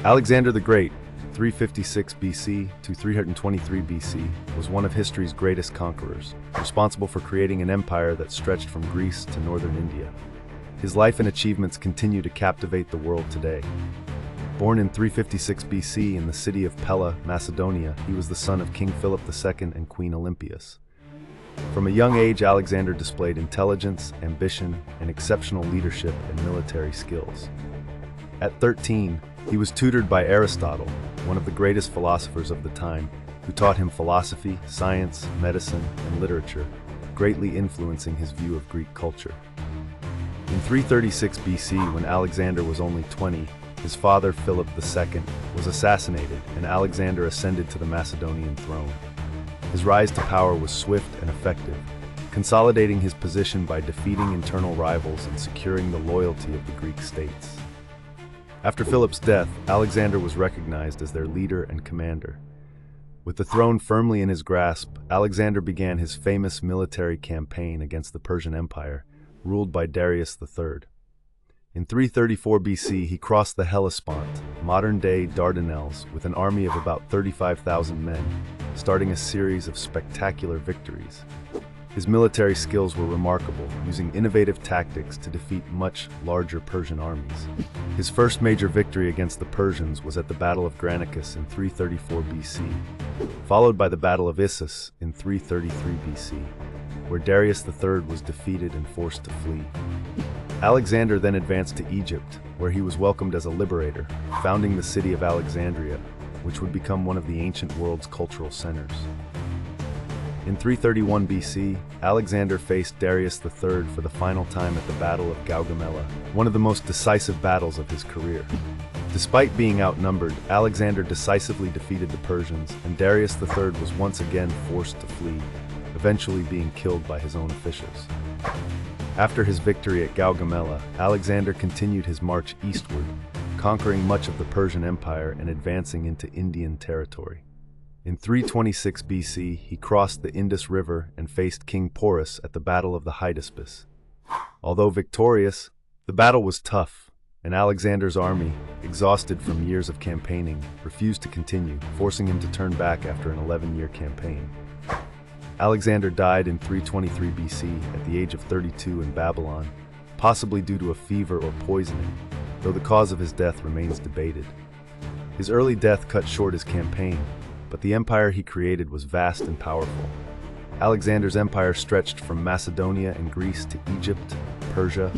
Alexander the Great, 356 BC to 323 BC, was one of history's greatest conquerors, responsible for creating an empire that stretched from Greece to northern India. His life and achievements continue to captivate the world today. Born in 356 BC in the city of Pella, Macedonia, he was the son of King Philip II and Queen Olympias. From a young age, Alexander displayed intelligence, ambition, and exceptional leadership and military skills. At 13, he was tutored by Aristotle, one of the greatest philosophers of the time, who taught him philosophy, science, medicine, and literature, greatly influencing his view of Greek culture. In 336 BC, when Alexander was only 20, his father, Philip II, was assassinated, and Alexander ascended to the Macedonian throne. His rise to power was swift and effective, consolidating his position by defeating internal rivals and securing the loyalty of the Greek states. After Philip's death, Alexander was recognized as their leader and commander. With the throne firmly in his grasp, Alexander began his famous military campaign against the Persian Empire, ruled by Darius III. In 334 BC, he crossed the Hellespont, modern-day Dardanelles, with an army of about 35,000 men, starting a series of spectacular victories. His military skills were remarkable, using innovative tactics to defeat much larger Persian armies. His first major victory against the Persians was at the Battle of Granicus in 334 BC, followed by the Battle of Issus in 333 BC, where Darius III was defeated and forced to flee. Alexander then advanced to Egypt, where he was welcomed as a liberator, founding the city of Alexandria, which would become one of the ancient world's cultural centers. In 331 BC, Alexander faced Darius III for the final time at the Battle of Gaugamela, one of the most decisive battles of his career. Despite being outnumbered, Alexander decisively defeated the Persians, and Darius III was once again forced to flee, eventually being killed by his own officials. After his victory at Gaugamela, Alexander continued his march eastward, conquering much of the Persian Empire and advancing into Indian territory. In 326 BC, he crossed the Indus River and faced King Porus at the Battle of the Hydaspes. Although victorious, the battle was tough, and Alexander's army, exhausted from years of campaigning, refused to continue, forcing him to turn back after an 11-year campaign. Alexander died in 323 BC at the age of 32 in Babylon, possibly due to a fever or poisoning, though the cause of his death remains debated. His early death cut short his campaign, but the empire he created was vast and powerful. Alexander's empire stretched from Macedonia and Greece to Egypt, Persia,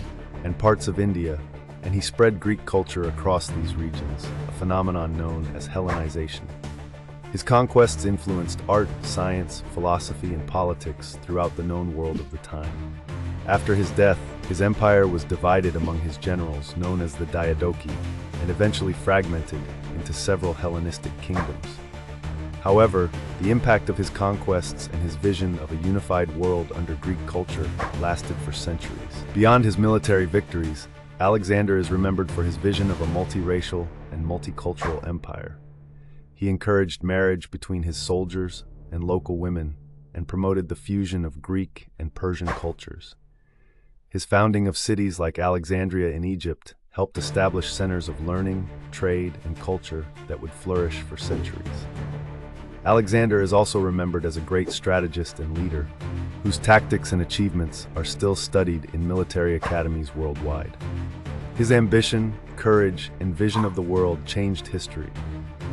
and parts of India, and he spread Greek culture across these regions, a phenomenon known as Hellenization. His conquests influenced art, science, philosophy, and politics throughout the known world of the time. After his death, his empire was divided among his generals, known as the Diadochi, and eventually fragmented into several Hellenistic kingdoms. However, the impact of his conquests and his vision of a unified world under Greek culture lasted for centuries. Beyond his military victories, Alexander is remembered for his vision of a multiracial and multicultural empire. He encouraged marriage between his soldiers and local women and promoted the fusion of Greek and Persian cultures. His founding of cities like Alexandria in Egypt helped establish centers of learning, trade, and culture that would flourish for centuries. Alexander is also remembered as a great strategist and leader, whose tactics and achievements are still studied in military academies worldwide. His ambition, courage, and vision of the world changed history,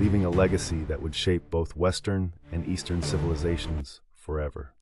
leaving a legacy that would shape both Western and Eastern civilizations forever.